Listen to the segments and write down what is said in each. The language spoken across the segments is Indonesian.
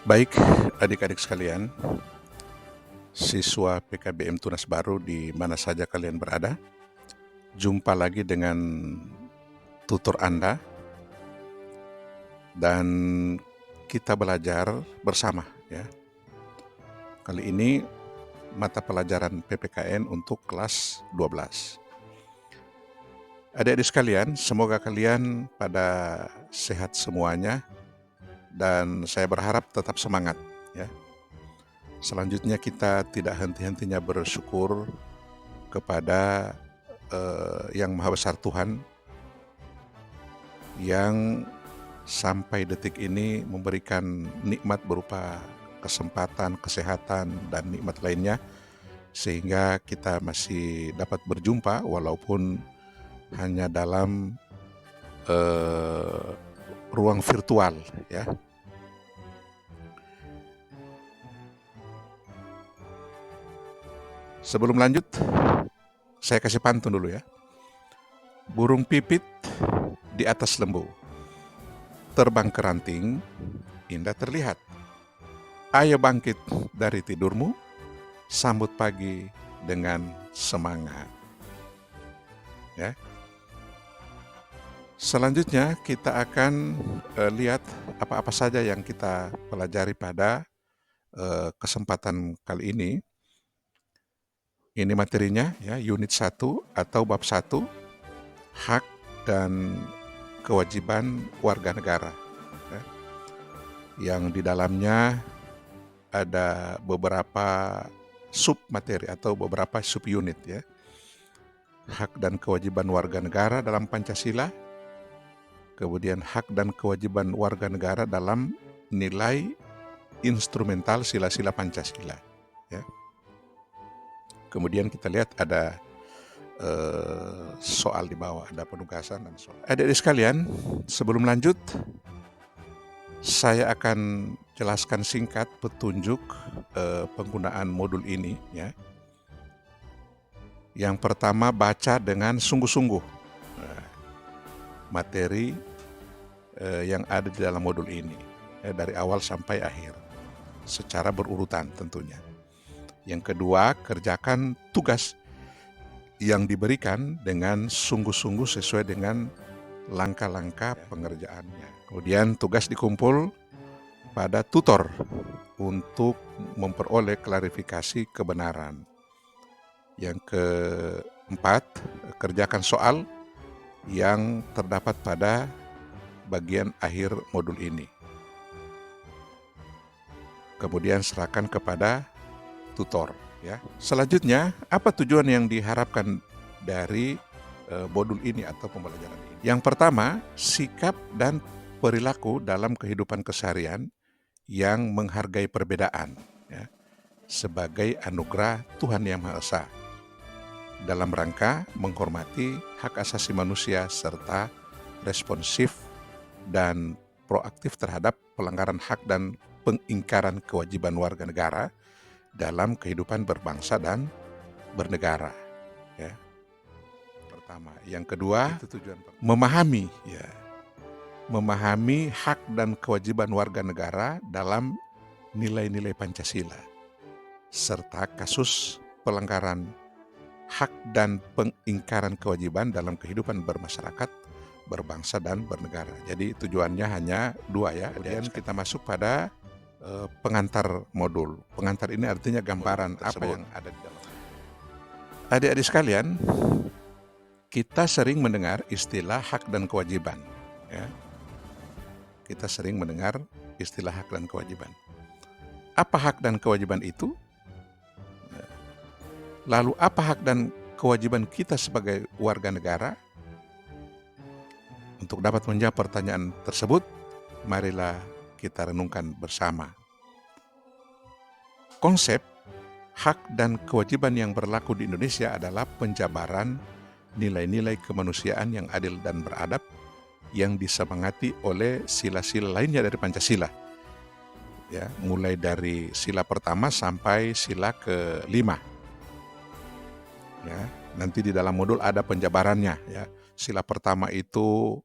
Baik, adik-adik sekalian, siswa PKBM Tunas Baru di mana saja kalian berada, jumpa lagi dengan tutor Anda dan kita belajar bersama ya. Kali ini mata pelajaran PPKN untuk kelas 12. Adik-adik sekalian, semoga kalian pada sehat semuanya dan saya berharap tetap semangat ya. Selanjutnya kita tidak henti-hentinya bersyukur kepada Yang Maha Besar Tuhan yang sampai detik ini memberikan nikmat berupa kesempatan, kesehatan, dan nikmat lainnya sehingga kita masih dapat berjumpa walaupun hanya dalam ruang virtual ya. Sebelum lanjut, saya kasih pantun dulu ya. Burung pipit di atas lembu, terbang ke ranting, indah terlihat. Ayo bangkit dari tidurmu, sambut pagi dengan semangat. Ya. Selanjutnya kita akan lihat apa-apa saja yang kita pelajari pada kesempatan kali ini. Ini materinya ya, unit 1 atau bab 1, hak dan kewajiban warga negara. Ya. Yang di dalamnya ada beberapa sub materi atau beberapa sub unit ya. Hak dan kewajiban warga negara dalam Pancasila, kemudian hak dan kewajiban warga negara dalam nilai instrumental sila-sila Pancasila ya. Kemudian kita lihat ada soal di bawah, ada penugasan dan soal. Adik-adik sekalian, sebelum lanjut saya akan jelaskan singkat petunjuk penggunaan modul ini ya. Yang pertama, baca dengan sungguh-sungguh materi yang ada di dalam modul ini dari awal sampai akhir secara berurutan tentunya. Yang kedua, kerjakan tugas yang diberikan dengan sungguh-sungguh sesuai dengan langkah-langkah pengerjaannya. Kemudian tugas dikumpul pada tutor untuk memperoleh klarifikasi kebenaran. Yang keempat, kerjakan soal yang terdapat pada bagian akhir modul ini. Kemudian serahkan kepada tutor ya. Selanjutnya, apa tujuan yang diharapkan dari modul ini atau pembelajaran ini? Yang pertama, sikap dan perilaku dalam kehidupan keseharian yang menghargai perbedaan ya, sebagai anugerah Tuhan Yang Maha Esa dalam rangka menghormati hak asasi manusia serta responsif dan proaktif terhadap pelanggaran hak dan pengingkaran kewajiban warga negara dalam kehidupan berbangsa dan bernegara ya. Pertama, yang kedua, memahami ya. Memahami hak dan kewajiban warga negara dalam nilai-nilai Pancasila serta kasus pelanggaran hak dan pengingkaran kewajiban dalam kehidupan bermasyarakat, berbangsa dan bernegara. Jadi tujuannya hanya dua ya. Kemudian kita masuk pada pengantar modul. Pengantar ini artinya gambaran apa yang ada di dalam. Adik-adik sekalian, kita sering mendengar istilah hak dan kewajiban. Ya. Kita sering mendengar istilah hak dan kewajiban. Apa hak dan kewajiban itu? Lalu apa hak dan kewajiban kita sebagai warga negara? Untuk dapat menjawab pertanyaan tersebut, marilah kita renungkan bersama. Konsep hak dan kewajiban yang berlaku di Indonesia adalah penjabaran nilai-nilai kemanusiaan yang adil dan beradab yang disemangati oleh sila-sila lainnya dari Pancasila. Ya, mulai dari sila pertama sampai sila ke-5. Ya, nanti di dalam modul ada penjabarannya ya. Sila pertama itu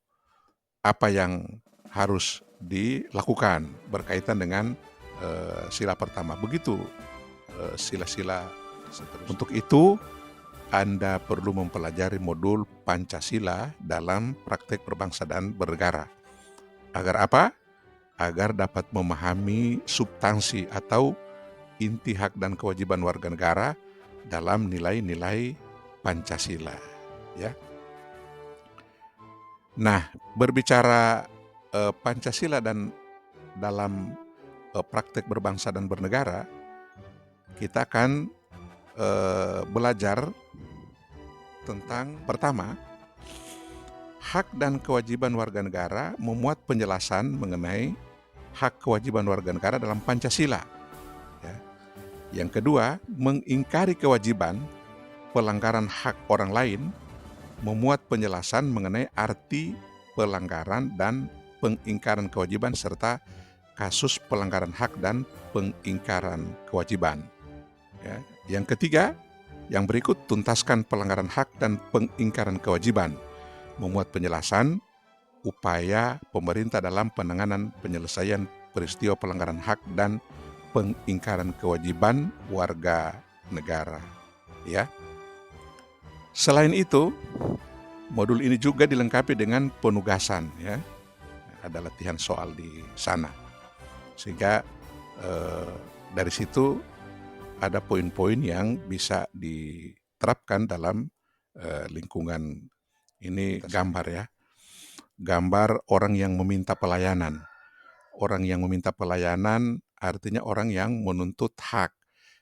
apa yang harus dilakukan berkaitan dengan sila pertama. Begitu sila-sila seterusnya. Untuk itu, Anda perlu mempelajari modul Pancasila dalam praktek berbangsa dan bernegara. Agar apa? Agar dapat memahami substansi atau inti hak dan kewajiban warga negara dalam nilai-nilai Pancasila. Ya. Nah, berbicara Pancasila dan dalam praktek berbangsa dan bernegara, kita akan belajar tentang pertama, hak dan kewajiban warga negara, memuat penjelasan mengenai hak kewajiban warga negara dalam Pancasila. Ya. Yang kedua, mengingkari kewajiban pelanggaran hak orang lain, memuat penjelasan mengenai arti pelanggaran dan pengingkaran kewajiban serta kasus pelanggaran hak dan pengingkaran kewajiban. Ya. Yang ketiga, yang berikut, tuntaskan pelanggaran hak dan pengingkaran kewajiban, memuat penjelasan upaya pemerintah dalam penanganan penyelesaian peristiwa pelanggaran hak dan pengingkaran kewajiban warga negara. Ya. Selain itu, modul ini juga dilengkapi dengan penugasan, ya. Ada latihan soal di sana. Sehingga dari situ ada poin-poin yang bisa diterapkan dalam lingkungan ini. Gambar, ya. Gambar orang yang meminta pelayanan. Orang yang meminta pelayanan artinya orang yang menuntut hak.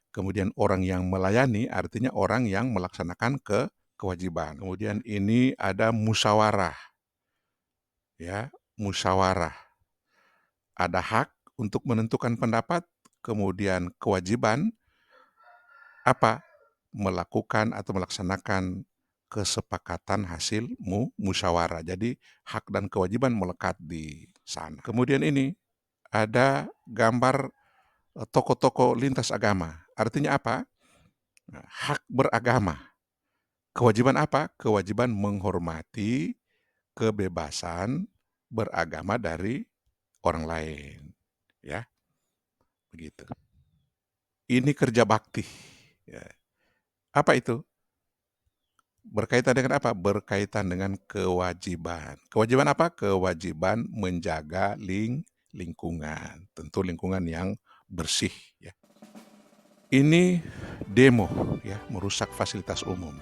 Kemudian orang yang melayani artinya orang yang melaksanakan kewajiban. Kemudian ini ada musyawarah. Ya, musyawarah. Ada hak untuk menentukan pendapat, kemudian kewajiban apa? Melakukan atau melaksanakan kesepakatan hasil musyawarah. Jadi hak dan kewajiban melekat di sana. Kemudian ini ada gambar tokoh-tokoh lintas agama. Artinya apa? Hak beragama. Kewajiban apa? Kewajiban menghormati kebebasan beragama dari orang lain. Ya, begitu. Ini kerja bakti. Ya. Apa itu? Berkaitan dengan apa? Berkaitan dengan kewajiban. Kewajiban apa? Kewajiban menjaga lingkungan. Tentu lingkungan yang bersih. Ya. Ini demo, ya, merusak fasilitas umum.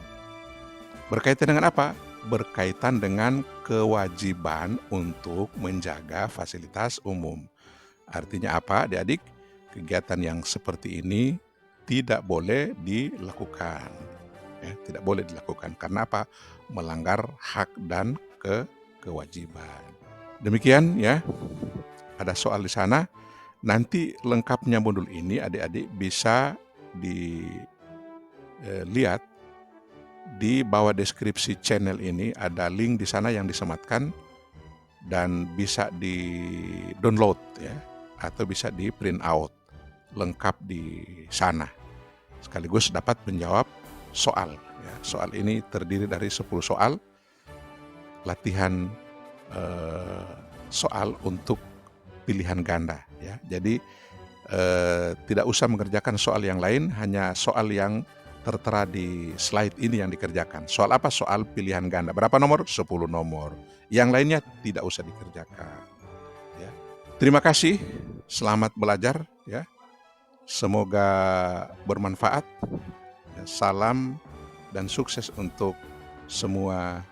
Berkaitan dengan apa? Berkaitan dengan kewajiban untuk menjaga fasilitas umum. Artinya apa, adik-adik? Kegiatan yang seperti ini tidak boleh dilakukan. Ya, tidak boleh dilakukan. Karena apa? Melanggar hak dan kewajiban. Demikian, ya. Ada soal di sana. Nanti lengkapnya modul ini adik-adik bisa dilihat di bawah deskripsi channel ini. Ada link di sana yang disematkan dan bisa di-download, ya, atau bisa di-print out lengkap di sana. Sekaligus dapat menjawab soal. Ya. Soal ini terdiri dari 10 soal, latihan soal untuk pilihan ganda. Ya. Jadi tidak usah mengerjakan soal yang lain, hanya soal yang tertera di slide ini yang dikerjakan. Soal apa? Soal pilihan ganda. Berapa nomor? 10 nomor. Yang lainnya tidak usah dikerjakan. Ya. Terima kasih. Selamat belajar. Ya. Semoga bermanfaat. Ya. Salam dan sukses untuk semua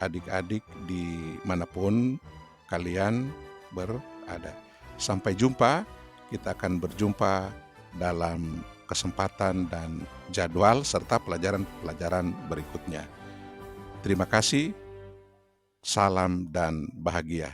adik-adik dimanapun kalian berada. Sampai jumpa. Kita akan berjumpa dalam kesempatan dan jadwal serta pelajaran-pelajaran berikutnya. Terima kasih, salam dan bahagia.